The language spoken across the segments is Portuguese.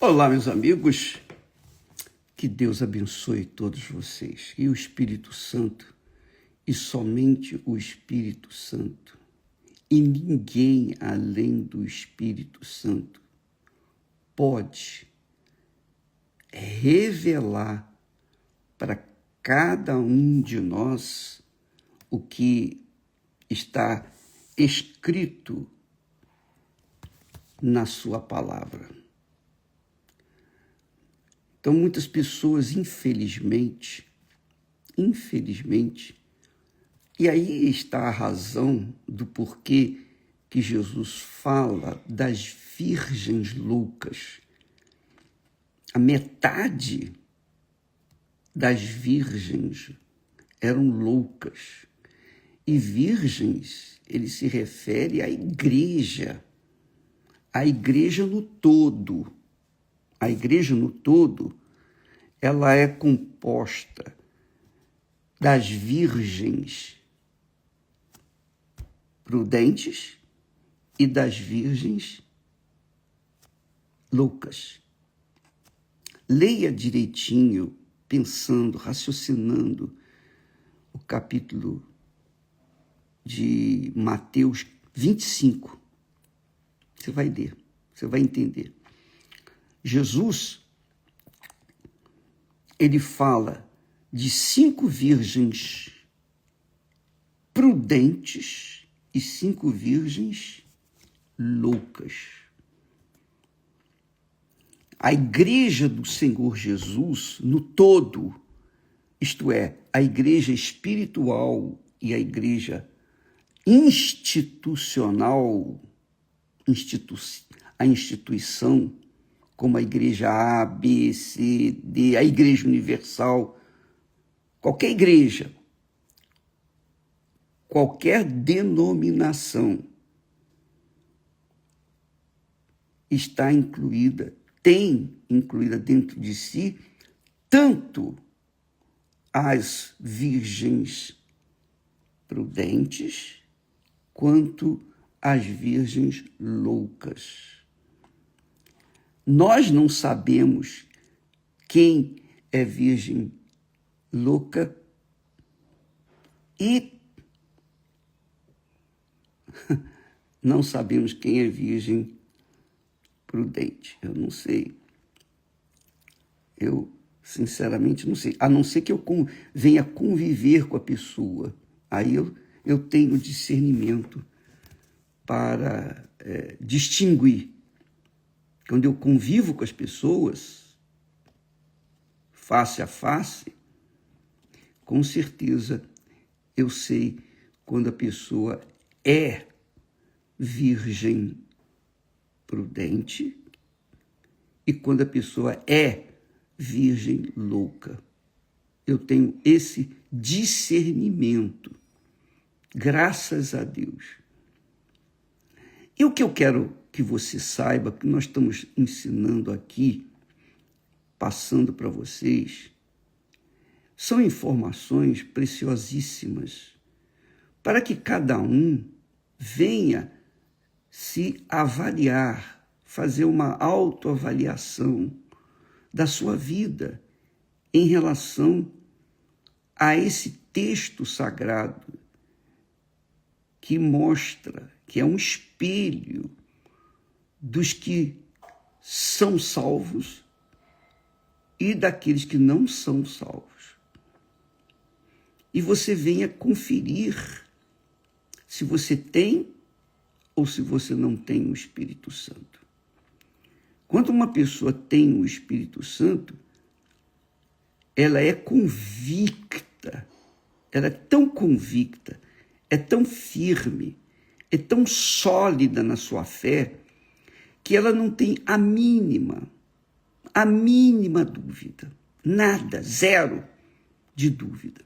Olá, meus amigos, que Deus abençoe todos vocês. E o Espírito Santo, e somente o Espírito Santo, e ninguém além do Espírito Santo, pode revelar para cada um de nós o que está escrito na sua palavra. Então, muitas pessoas, infelizmente, e aí está a razão do porquê que Jesus fala das virgens loucas. A metade das virgens eram loucas. E virgens, ele se refere à igreja no todo. A igreja no todo, ela é composta das virgens prudentes e das virgens loucas. Leia direitinho, pensando, raciocinando o capítulo de Mateus 25. Você vai ler, você vai entender. Jesus, ele fala de 5 virgens prudentes e 5 virgens loucas. A igreja do Senhor Jesus, no todo, isto é, a igreja espiritual e a igreja institucional, a instituição, como a igreja A, B, C, D, a igreja universal, qualquer igreja, qualquer denominação está incluída, tem incluída dentro de si tanto as virgens prudentes quanto as virgens loucas. Nós não sabemos quem é virgem louca e não sabemos quem é virgem prudente. Eu não sei. Eu, sinceramente, não sei. A não ser que eu venha conviver com a pessoa. Aí eu tenho discernimento para distinguir. Quando eu convivo com as pessoas, face a face, com certeza eu sei quando a pessoa é virgem prudente e quando a pessoa é virgem louca. Eu tenho esse discernimento, graças a Deus. E o que eu quero que você saiba, que nós estamos ensinando aqui, passando para vocês, são informações preciosíssimas para que cada um venha se avaliar, fazer uma autoavaliação da sua vida em relação a esse texto sagrado que mostra, que é um espelho dos que são salvos e daqueles que não são salvos. E você venha conferir se você tem ou se você não tem o Espírito Santo. Quando uma pessoa tem o Espírito Santo, ela é convicta, ela é tão convicta, é tão firme, é tão sólida na sua fé, que ela não tem a mínima dúvida, nada, zero de dúvida.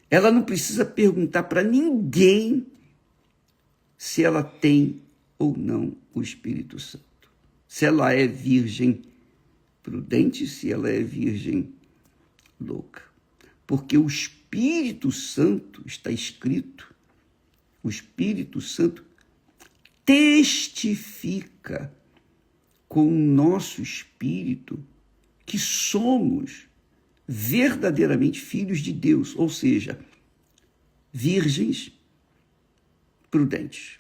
Ela não precisa perguntar para ninguém se ela tem ou não o Espírito Santo. Se ela é virgem prudente, se ela é virgem louca. Porque o Espírito Santo, está escrito, o Espírito Santo testifica com o nosso espírito que somos verdadeiramente filhos de Deus, ou seja, virgens prudentes.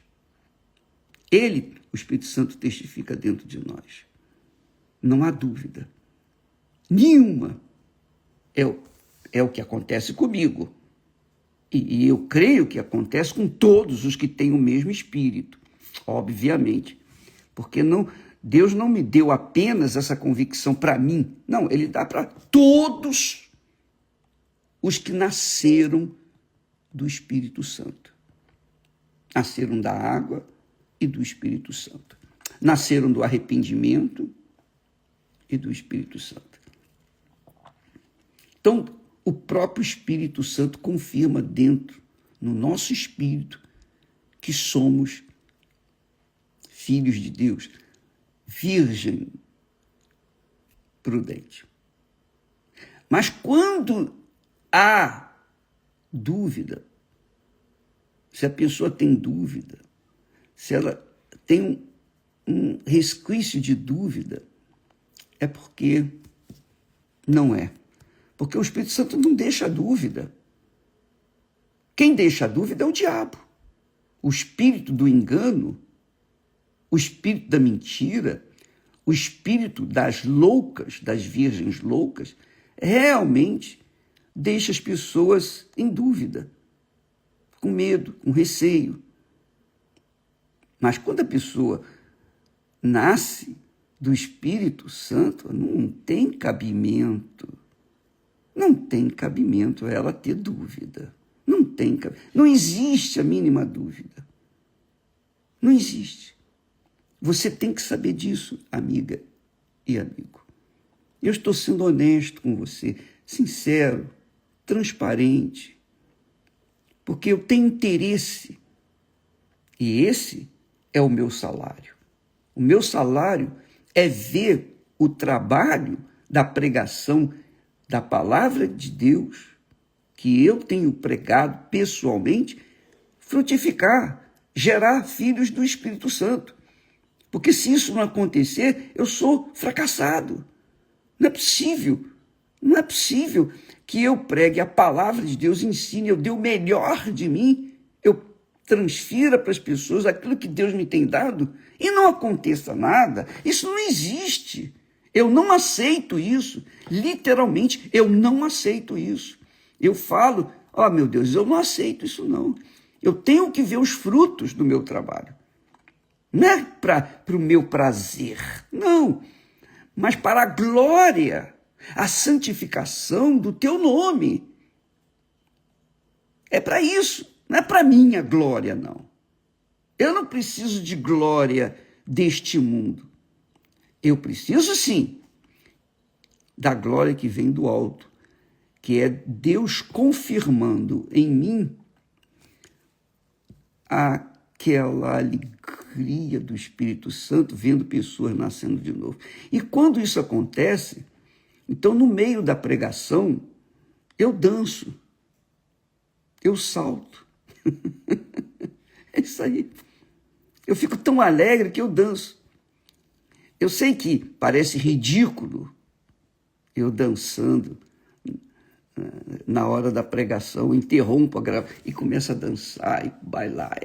Ele, o Espírito Santo, testifica dentro de nós. Não há dúvida nenhuma. É o que acontece comigo. E eu creio que acontece com todos os que têm o mesmo espírito, obviamente. Porque Deus não me deu apenas essa convicção para mim. Não, ele dá para todos os que nasceram do Espírito Santo. Nasceram da água e do Espírito Santo. Nasceram do arrependimento e do Espírito Santo. Então, o próprio Espírito Santo confirma dentro, no nosso espírito, que somos filhos de Deus, virgem prudente. Mas quando há dúvida, se a pessoa tem dúvida, se ela tem um resquício de dúvida, é porque não é. Porque o Espírito Santo não deixa dúvida. Quem deixa dúvida é o diabo. O espírito do engano, o espírito da mentira, o espírito das loucas, das virgens loucas, realmente deixa as pessoas em dúvida, com medo, com receio. Mas quando a pessoa nasce do Espírito Santo, não tem cabimento. Não tem cabimento ela ter dúvida. Não existe a mínima dúvida. Não existe. Você tem que saber disso, amiga e amigo. Eu estou sendo honesto com você, sincero, transparente, porque eu tenho interesse. E esse é o meu salário. O meu salário é ver o trabalho da pregação da palavra de Deus, que eu tenho pregado pessoalmente, frutificar, gerar filhos do Espírito Santo. Porque se isso não acontecer, eu sou fracassado. Não é possível que eu pregue a palavra de Deus, ensine, eu dê o melhor de mim, eu transfira para as pessoas aquilo que Deus me tem dado e não aconteça nada. Isso não existe. Eu não aceito isso. Literalmente, eu não aceito isso. Eu falo, meu Deus, eu não aceito isso não. Eu tenho que ver os frutos do meu trabalho. Não é para o meu prazer, não. Mas para a glória, a santificação do teu nome. É para isso. Não é para minha glória, não. Eu não preciso de glória deste mundo. Eu preciso, sim, da glória que vem do alto, que é Deus confirmando em mim aquela alegria do Espírito Santo, vendo pessoas nascendo de novo. E quando isso acontece, então, no meio da pregação, eu danço, eu salto. É isso aí. Eu fico tão alegre que eu danço. Eu sei que parece ridículo eu dançando na hora da pregação, interrompo a gravação e começo a dançar e bailar.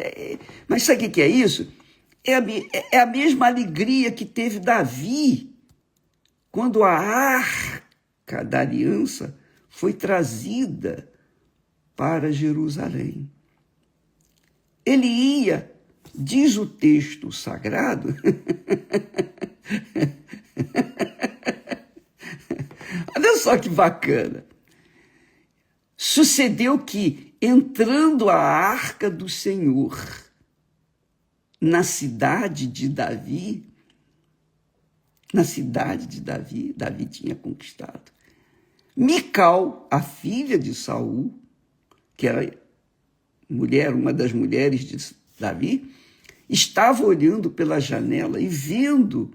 Mas sabe o que é isso? É a mesma alegria que teve Davi quando a arca da aliança foi trazida para Jerusalém. Ele ia, diz o texto sagrado, olha só que bacana. Sucedeu que, entrando a arca do Senhor na cidade de Davi, Davi tinha conquistado. Mical, a filha de Saul, que era uma das mulheres de Davi, estava olhando pela janela e vendo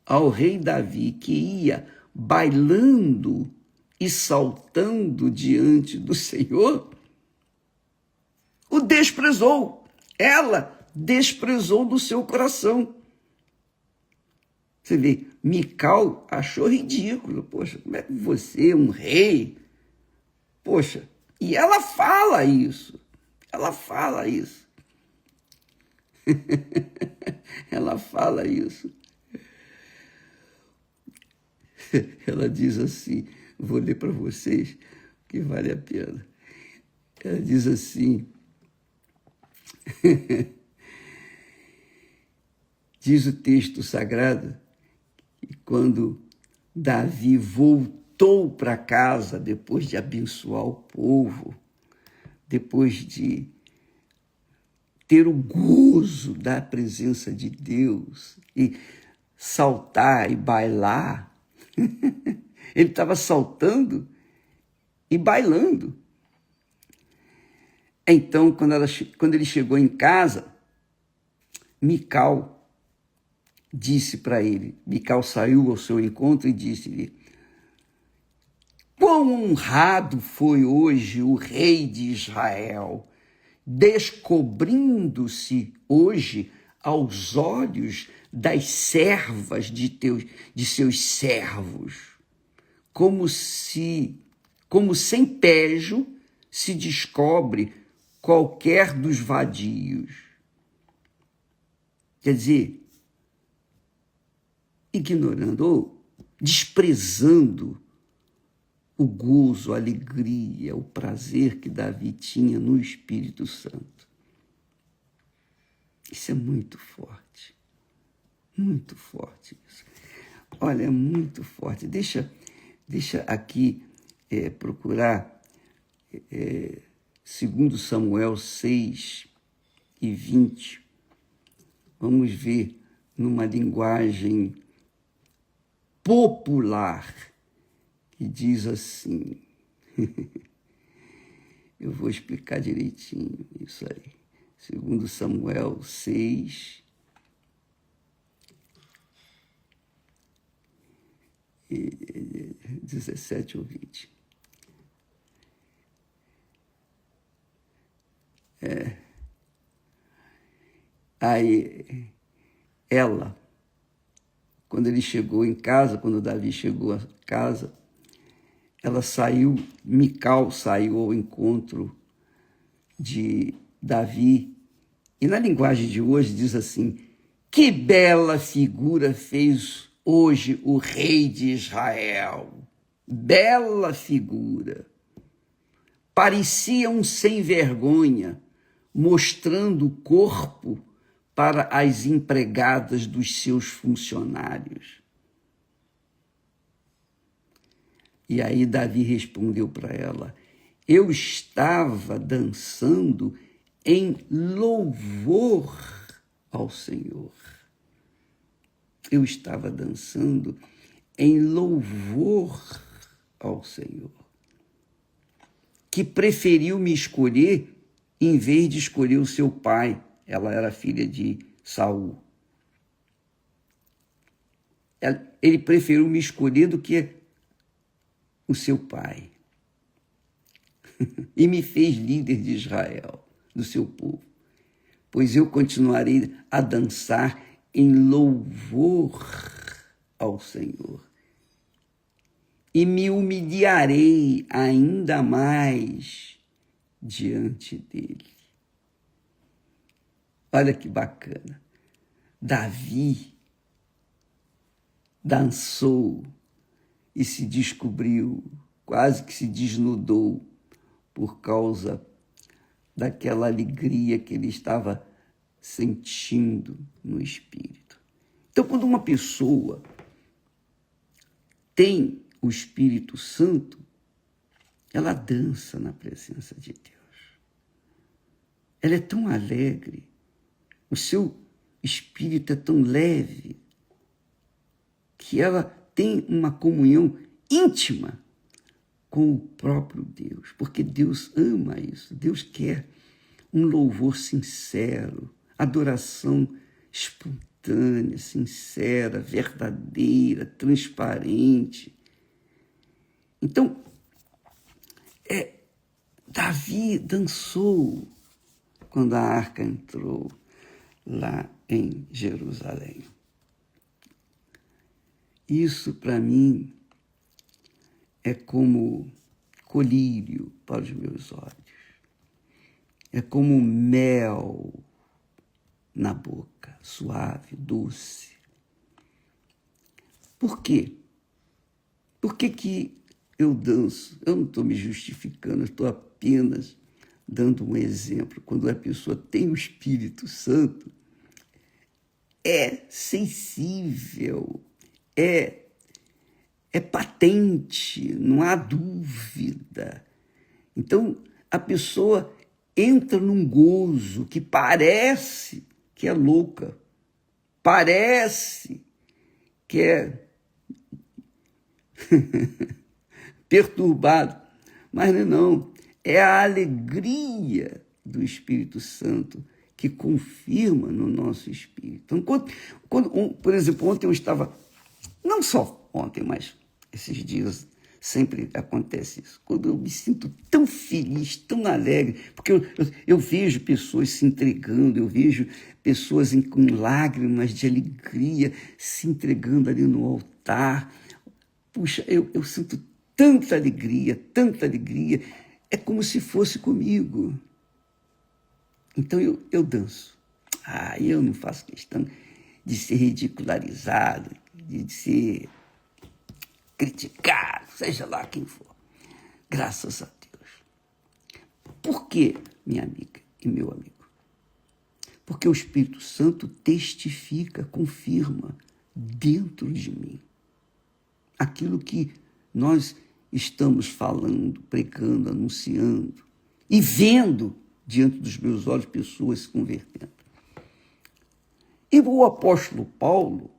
ao rei Davi que ia bailando e saltando diante do Senhor, o desprezou. Ela desprezou do seu coração. Você vê, Mical achou ridículo. Poxa, como é que você, um rei... Poxa, e ela fala isso. Ela fala isso. Ela fala isso. Ela diz assim, vou ler para vocês, que vale a pena. Ela diz assim, diz o texto sagrado, que quando Davi voltou para casa, depois de abençoar o povo, depois de ter o gozo da presença de Deus e saltar e bailar, ele estava saltando e bailando. Então, quando ele chegou em casa, Mical disse para ele, Mical saiu ao seu encontro e disse-lhe, quão honrado foi hoje o rei de Israel, descobrindo-se hoje aos olhos das servas de seus servos, como sem pejo se descobre qualquer dos vadios. Quer dizer, ignorando ou desprezando o gozo, a alegria, o prazer que Davi tinha no Espírito Santo. Isso é muito forte isso. Olha, é muito forte. Deixa aqui procurar 2 Samuel 6:20. Vamos ver numa linguagem popular, que diz assim, eu vou explicar direitinho isso aí. 2 Samuel 6, 17 ou 20. Aí, ela, quando ele chegou em casa, quando Davi chegou a casa, ela saiu, Mical saiu ao encontro de Davi, e na linguagem de hoje diz assim, que bela figura fez hoje o rei de Israel, bela figura, parecia um sem vergonha, mostrando o corpo para as empregadas dos seus funcionários. E aí Davi respondeu para ela, eu estava dançando em louvor ao Senhor. Eu estava dançando em louvor ao Senhor, que preferiu me escolher em vez de escolher o seu pai. Ela era filha de Saul. Ele preferiu me escolher do que o seu pai. E me fez líder de Israel, do seu povo. Pois eu continuarei a dançar em louvor ao Senhor. E me humilharei ainda mais diante dele. Olha que bacana. Davi dançou e se descobriu, quase que se desnudou por causa daquela alegria que ele estava sentindo no Espírito. Então, quando uma pessoa tem o Espírito Santo, ela dança na presença de Deus. Ela é tão alegre, o seu espírito é tão leve, que ela tem uma comunhão íntima com o próprio Deus, porque Deus ama isso, Deus quer um louvor sincero, adoração espontânea, sincera, verdadeira, transparente. Então, Davi dançou quando a arca entrou lá em Jerusalém. Isso, para mim, é como colírio para os meus olhos. É como mel na boca, suave, doce. Por quê? Por que eu danço? Eu não estou me justificando, eu estou apenas dando um exemplo. Quando a pessoa tem o Espírito Santo, é sensível, é patente, não há dúvida. Então, a pessoa entra num gozo que parece que é louca, parece que é perturbado, mas não, é a alegria do Espírito Santo que confirma no nosso espírito. Então, por exemplo, ontem eu estava, não só ontem, mas esses dias sempre acontece isso, quando eu me sinto tão feliz, tão alegre, porque eu vejo pessoas se entregando, eu vejo pessoas com lágrimas de alegria se entregando ali no altar. Puxa, eu sinto tanta alegria, é como se fosse comigo. Então eu danço. Eu não faço questão de ser ridicularizado, de ser criticado, seja lá quem for. Graças a Deus. Por quê, minha amiga e meu amigo? Porque o Espírito Santo testifica, confirma dentro de mim aquilo que nós estamos falando, pregando, anunciando e vendo diante dos meus olhos pessoas se convertendo. E o apóstolo Paulo,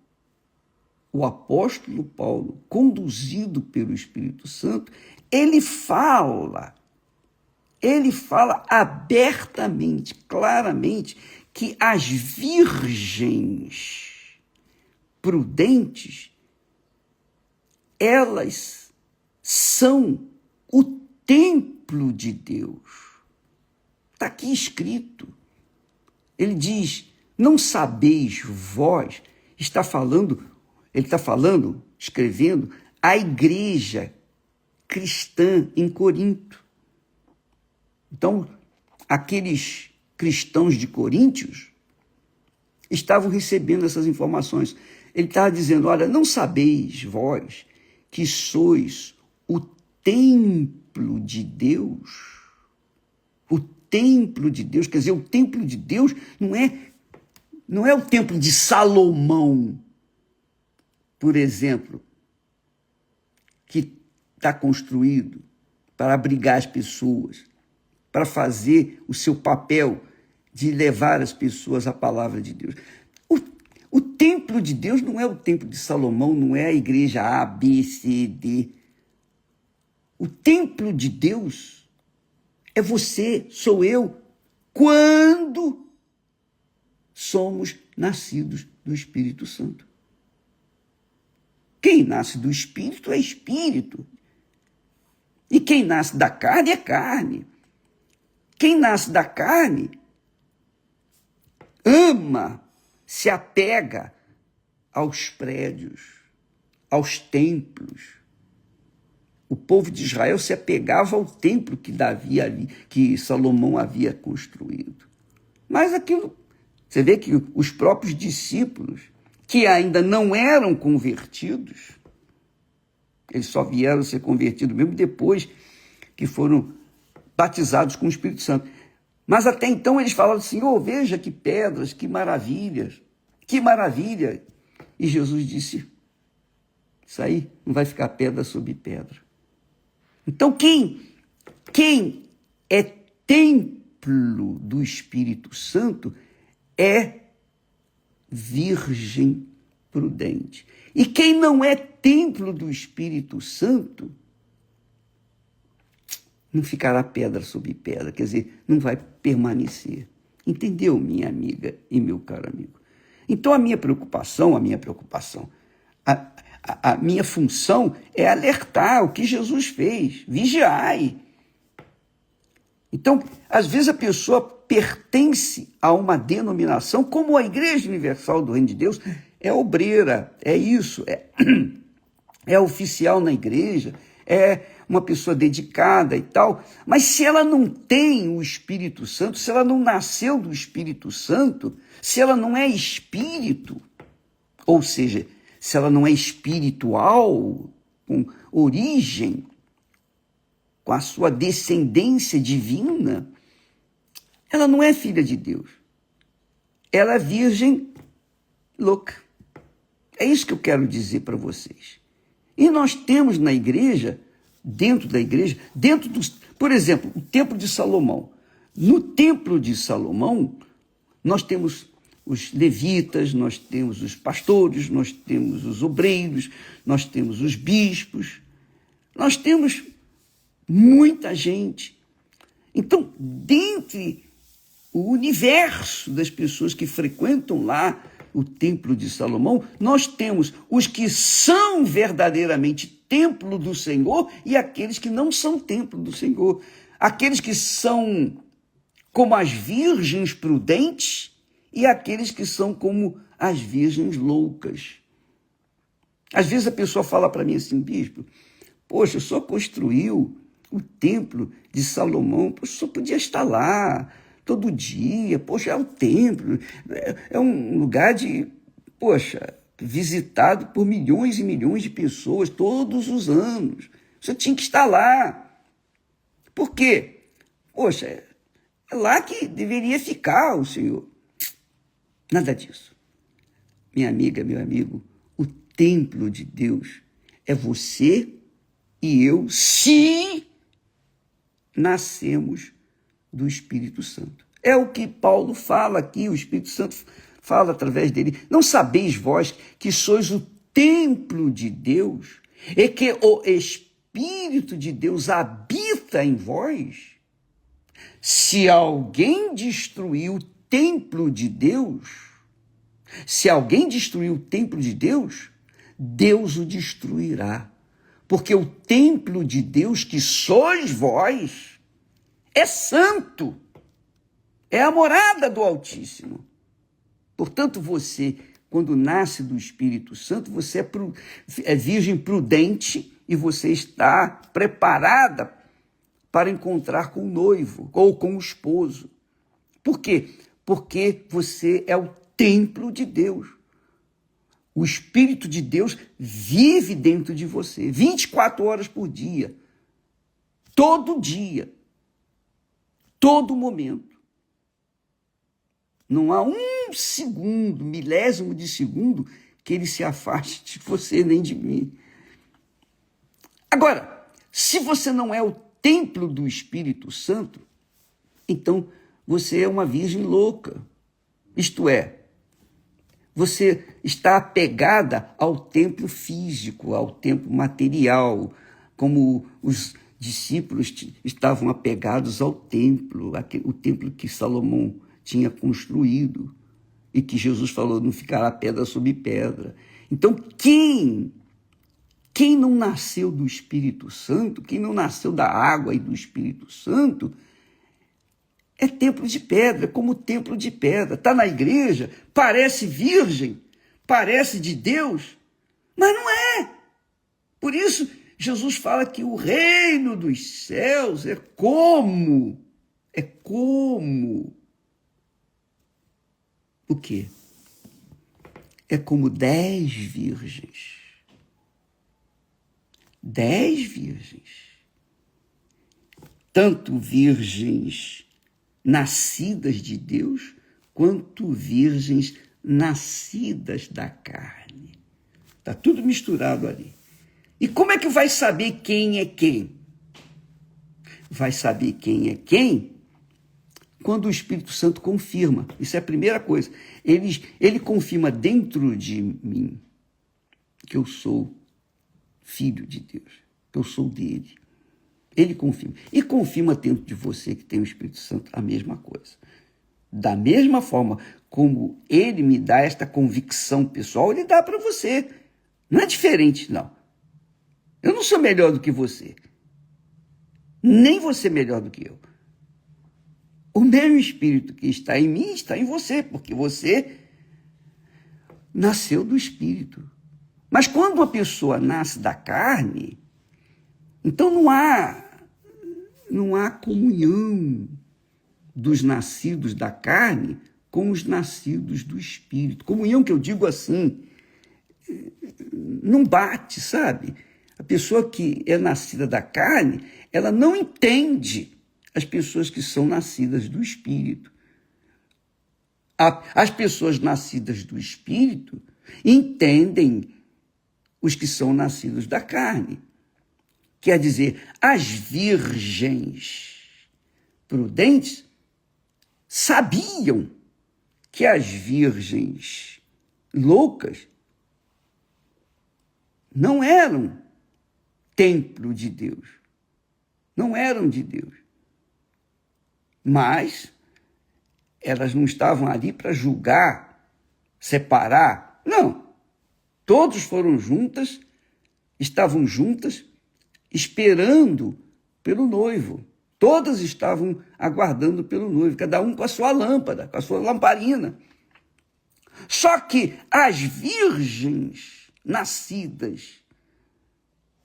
conduzido pelo Espírito Santo, ele fala abertamente, claramente, que as virgens prudentes, elas são o templo de Deus. Está aqui escrito. Ele diz, não sabeis vós, ele está falando, escrevendo, a igreja cristã em Corinto. Então, aqueles cristãos de Coríntios estavam recebendo essas informações. Ele estava dizendo, olha, não sabeis vós que sois o templo de Deus? O templo de Deus, quer dizer, o templo de Deus não é o templo de Salomão, por exemplo, que está construído para abrigar as pessoas, para fazer o seu papel de levar as pessoas à palavra de Deus. O templo de Deus não é o templo de Salomão, não é a igreja A, B, C, D. O templo de Deus é você, sou eu, quando somos nascidos do Espírito Santo. Quem nasce do Espírito é Espírito. E quem nasce da carne é carne. Quem nasce da carne ama, se apega aos prédios, aos templos. O povo de Israel se apegava ao templo que Salomão havia construído. Mas aquilo, você vê que os próprios discípulos, que ainda não eram convertidos, eles só vieram ser convertidos mesmo depois que foram batizados com o Espírito Santo. Mas até então eles falavam assim, veja que pedras, que maravilhas, que maravilha. E Jesus disse, isso aí não vai ficar pedra sobre pedra. Então quem é templo do Espírito Santo é virgem prudente. E quem não é templo do Espírito Santo não ficará pedra sobre pedra, quer dizer, não vai permanecer. Entendeu, minha amiga e meu caro amigo? Então a minha função é alertar o que Jesus fez, vigiai. Então, às vezes a pessoa pertence a uma denominação, como a Igreja Universal do Reino de Deus, é obreira, é isso, é oficial na igreja, é uma pessoa dedicada e tal, mas se ela não tem o Espírito Santo, se ela não nasceu do Espírito Santo, se ela não é espírito, ou seja, se ela não é espiritual, com origem, com a sua descendência divina, ela não é filha de Deus. Ela é virgem louca. É isso que eu quero dizer para vocês. E nós temos na igreja, dentro da igreja, por exemplo, o Templo de Salomão. No Templo de Salomão, nós temos os levitas, nós temos os pastores, nós temos os obreiros, nós temos os bispos, nós temos muita gente. Então, dentre o universo das pessoas que frequentam lá o Templo de Salomão, nós temos os que são verdadeiramente templo do Senhor e aqueles que não são templo do Senhor. Aqueles que são como as virgens prudentes e aqueles que são como as virgens loucas. Às vezes a pessoa fala para mim assim, bispo, poxa, só construiu o Templo de Salomão, poxa, só podia estar lá todo dia, poxa, é um templo, é um lugar visitado por milhões e milhões de pessoas todos os anos. Você tinha que estar lá. Por quê? Poxa, é lá que deveria ficar o Senhor. Nada disso. Minha amiga, meu amigo, o templo de Deus é você e eu, se nascemos do Espírito Santo. É o que Paulo fala aqui, o Espírito Santo fala através dele. Não sabeis vós que sois o templo de Deus e que o Espírito de Deus habita em vós? Se alguém destruir o templo de Deus, Deus o destruirá. Porque o templo de Deus, que sois vós, é santo, é a morada do Altíssimo. Portanto, você, quando nasce do Espírito Santo, você é virgem prudente e você está preparada para encontrar com o noivo ou com o esposo. Por quê? Porque você é o templo de Deus. O Espírito de Deus vive dentro de você, 24 horas por dia, todo dia, todo momento. Não há um segundo, milésimo de segundo, que ele se afaste de você nem de mim. Agora, se você não é o templo do Espírito Santo, então você é uma virgem louca. Isto é, você está apegada ao templo físico, ao templo material, como os discípulos estavam apegados ao templo, o templo que Salomão tinha construído e que Jesus falou, não ficará pedra sobre pedra. Então, quem não nasceu do Espírito Santo, quem não nasceu da água e do Espírito Santo, é templo de pedra, como templo de pedra. Está na igreja, parece virgem, parece de Deus, mas não é. Por isso, Jesus fala que o reino dos céus é como o quê? É como 10 virgens. 10 virgens. Tanto virgens nascidas de Deus, quanto virgens nascidas da carne. Está tudo misturado ali. E como é que vai saber quem é quem? Vai saber quem é quem quando o Espírito Santo confirma. Isso é a primeira coisa. Ele confirma dentro de mim que eu sou filho de Deus, que eu sou dele. Ele confirma. E confirma dentro de você que tem o Espírito Santo a mesma coisa. Da mesma forma como ele me dá esta convicção pessoal, ele dá para você. Não é diferente, não. Eu não sou melhor do que você. Nem você melhor do que eu. O mesmo Espírito que está em mim está em você, porque você nasceu do Espírito. Mas quando uma pessoa nasce da carne, então não há comunhão dos nascidos da carne com os nascidos do Espírito. Comunhão que eu digo assim, não bate, sabe? A pessoa que é nascida da carne, ela não entende as pessoas que são nascidas do Espírito. As pessoas nascidas do Espírito entendem os que são nascidos da carne. Quer dizer, as virgens prudentes sabiam que as virgens loucas não eram templo de Deus, não eram de Deus. Mas elas não estavam ali para julgar, separar. Não. Todos foram juntas, estavam juntas, esperando pelo noivo. Todas estavam aguardando pelo noivo, cada um com a sua lâmpada, com a sua lamparina. Só que as virgens nascidas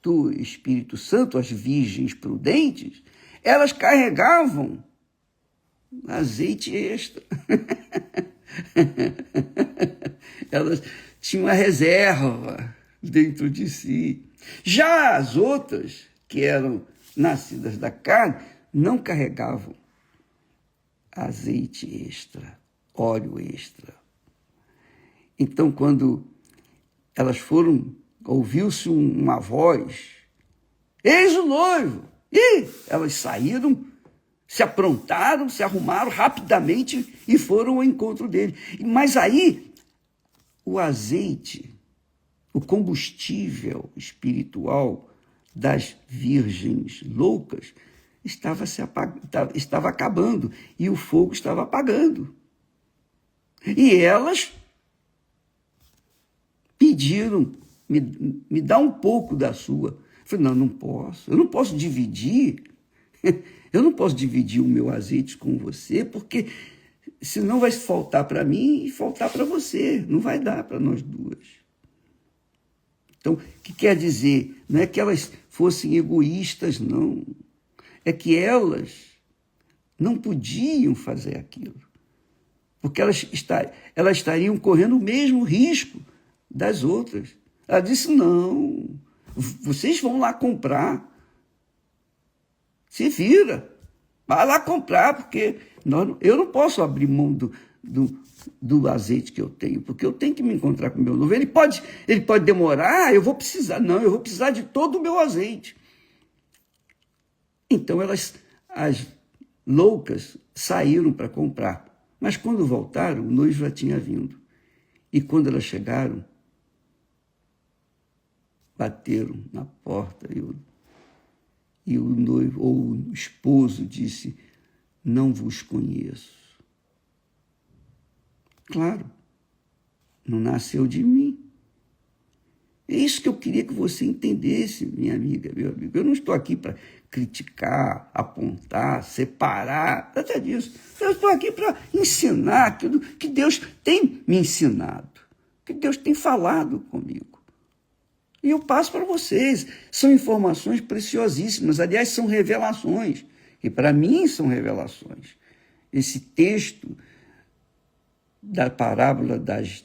do Espírito Santo, as virgens prudentes, elas carregavam azeite extra. Elas tinham a reserva dentro de si. Já as outras, que eram nascidas da carne, não carregavam azeite extra, óleo extra. Então, quando elas foram, ouviu-se uma voz, eis o noivo! E elas saíram, se aprontaram, se arrumaram rapidamente e foram ao encontro dele. Mas aí, o azeite, o combustível espiritual das virgens loucas estava acabando e o fogo estava apagando. E elas pediram, me dá um pouco da sua. Eu falei, eu não posso dividir. Eu não posso dividir o meu azeite com você, porque senão vai faltar para mim e faltar para você. Não vai dar para nós duas. Então, o que quer dizer? Não é que elas fossem egoístas, não. É que elas não podiam fazer aquilo. Porque elas estariam correndo o mesmo risco das outras. Ela disse, não, vocês vão lá comprar. Se vira, vai lá comprar, porque eu não posso abrir mão do azeite que eu tenho, porque eu tenho que me encontrar com o meu noivo. Ele pode demorar, eu vou precisar. Não, eu vou precisar de todo o meu azeite. Então, as loucas saíram para comprar. Mas quando voltaram, o noivo já tinha vindo. E quando elas chegaram, bateram na porta e o noivo, ou o esposo, disse, não vos conheço. Claro, não nasceu de mim. É isso que eu queria que você entendesse, minha amiga, meu amigo. Eu não estou aqui para criticar, apontar, separar, nada disso. Eu estou aqui para ensinar aquilo que Deus tem me ensinado, que Deus tem falado comigo. E eu passo para vocês. São informações preciosíssimas, aliás, são revelações, e para mim são revelações. Esse texto da parábola das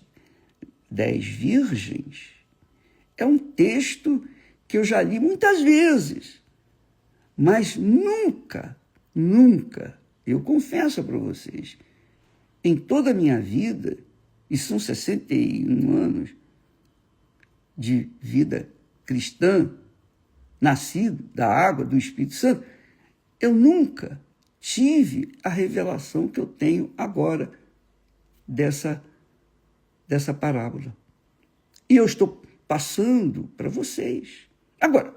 10 virgens é um texto que eu já li muitas vezes, mas nunca, eu confesso para vocês, em toda a minha vida, e são 61 anos de vida cristã, nascido da água, do Espírito Santo, eu nunca tive a revelação que eu tenho agora dessa parábola. E eu estou passando para vocês. Agora,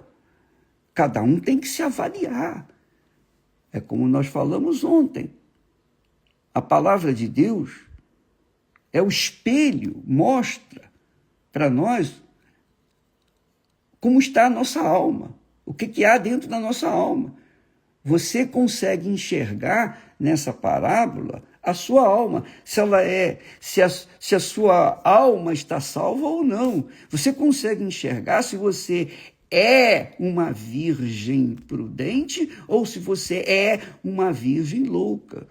cada um tem que se avaliar. É como nós falamos ontem. A palavra de Deus é o espelho, mostra para nós como está a nossa alma, o que há dentro da nossa alma. Você consegue enxergar nessa parábola a sua alma, se a sua alma está salva ou não. Você consegue enxergar se você é uma virgem prudente ou se você é uma virgem louca.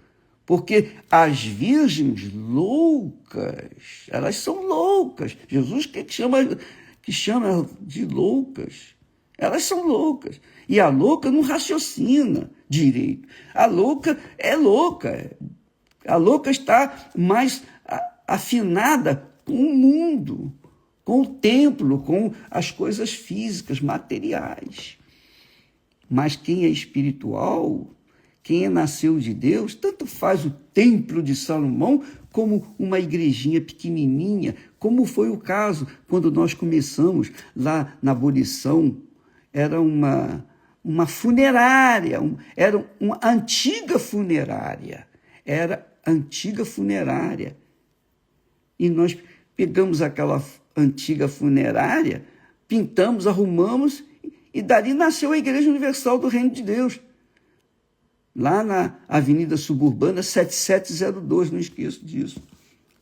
Porque as virgens loucas, elas são loucas. Jesus que chama de loucas. Elas são loucas. E a louca não raciocina direito. A louca é louca. A louca está mais afinada com o mundo, com o templo, com as coisas físicas, materiais. Mas quem é espiritual, quem nasceu de Deus, tanto faz o templo de Salomão como uma igrejinha pequenininha, como foi o caso quando nós começamos lá na abolição. Era uma funerária, era uma antiga funerária. Era antiga funerária. E nós pegamos aquela antiga funerária, pintamos, arrumamos, e dali nasceu a Igreja Universal do Reino de Deus. Lá na Avenida Suburbana 7702, não esqueço disso.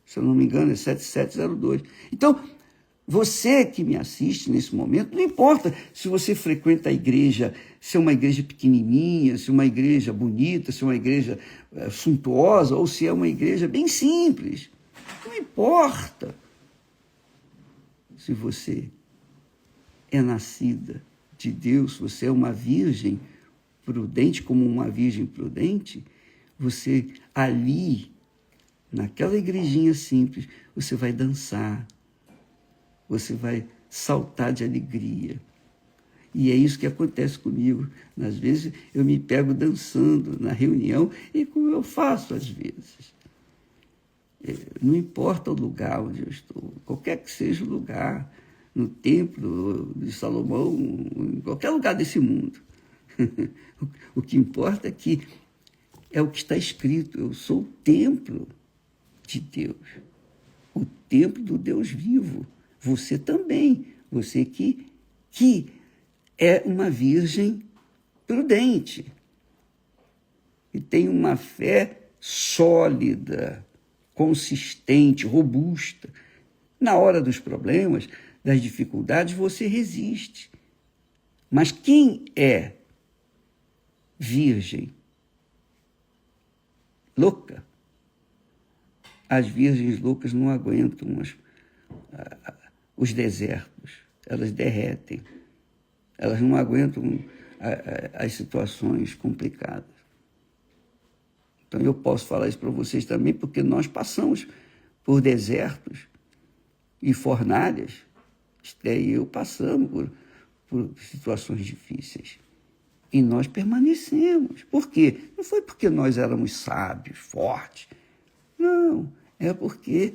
Se eu não me engano, é 7702. Então, você que me assiste nesse momento, não importa se você frequenta a igreja, se é uma igreja pequenininha, se é uma igreja bonita, se é uma igreja suntuosa, ou se é uma igreja bem simples. Não importa. Se você é nascida de Deus, se você é uma virgem prudente, como uma virgem prudente, você ali, naquela igrejinha simples, você vai dançar, você vai saltar de alegria. E é isso que acontece comigo. Às vezes eu me pego dançando na reunião, e como eu faço às vezes. Não importa o lugar onde eu estou, qualquer que seja o lugar, no templo de Salomão, em qualquer lugar desse mundo. O que importa é que é o que está escrito: eu sou o templo de Deus, o templo do Deus vivo. Você também, você que é uma virgem prudente e tem uma fé sólida, consistente, robusta. Na hora dos problemas, das dificuldades, você resiste. Mas quem é virgem louca? As virgens loucas não aguentam os desertos, elas derretem. Elas não aguentam as situações complicadas. Então eu posso falar isso para vocês também, porque nós passamos por desertos e fornalhas. Esté e eu passamos por situações difíceis. E nós permanecemos. Por quê? Não foi porque nós éramos sábios, fortes. Não, é porque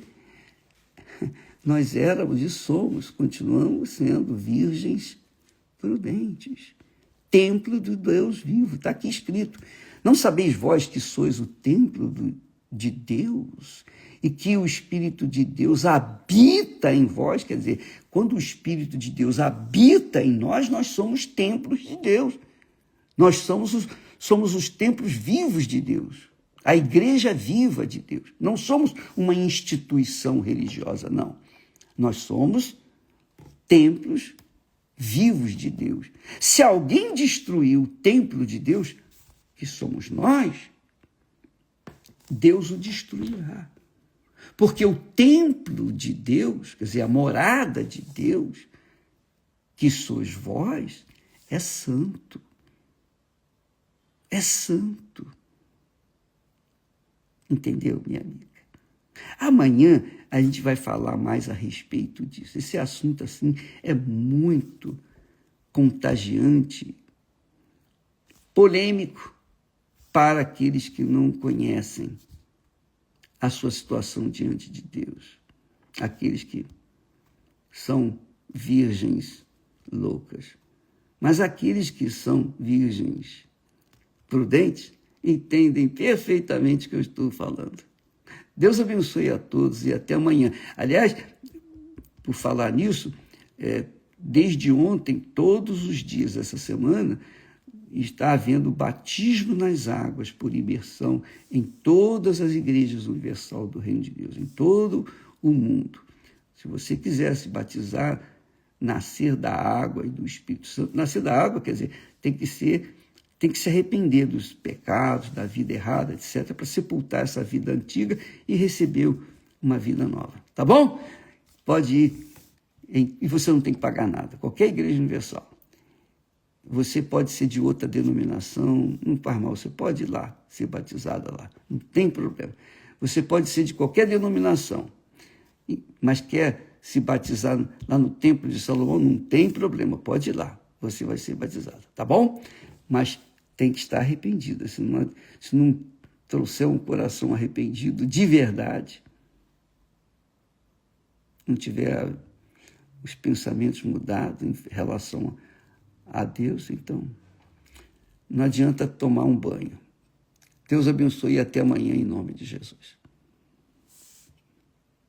nós éramos e somos, continuamos sendo virgens prudentes. Templo do Deus vivo, está aqui escrito. Não sabeis vós que sois o templo de Deus e que o Espírito de Deus habita em vós? Quer dizer, quando o Espírito de Deus habita em nós, nós somos templos de Deus. Nós somos os templos vivos de Deus. A igreja viva de Deus. Não somos uma instituição religiosa, não. Nós somos templos vivos de Deus. Se alguém destruir o templo de Deus, que somos nós, Deus o destruirá. Porque o templo de Deus, quer dizer, a morada de Deus, que sois vós, é santo. É santo. Entendeu, minha amiga? Amanhã a gente vai falar mais a respeito disso. Esse assunto, assim, é muito contagiante, polêmico para aqueles que não conhecem a sua situação diante de Deus. Aqueles que são virgens loucas. Mas aqueles que são virgens prudentes entendem perfeitamente o que eu estou falando. Deus abençoe a todos e até amanhã. Aliás, por falar nisso, desde ontem, todos os dias essa semana, está havendo batismo nas águas por imersão em todas as igrejas universal do Reino de Deus, em todo o mundo. Se você quiser se batizar, nascer da água e do Espírito Santo, nascer da água, quer dizer, tem que se arrepender dos pecados, da vida errada, etc., para sepultar essa vida antiga e receber uma vida nova. Tá bom? Pode ir, e você não tem que pagar nada. Qualquer igreja universal. Você pode ser de outra denominação, não faz mal, você pode ir lá, ser batizada lá, não tem problema. Você pode ser de qualquer denominação, mas quer se batizar lá no Templo de Salomão, não tem problema, pode ir lá, você vai ser batizado, tá bom? Mas tem que estar arrependida, se não trouxer um coração arrependido de verdade, não tiver os pensamentos mudados em relação a Deus, então não adianta tomar um banho. Deus abençoe e até amanhã em nome de Jesus.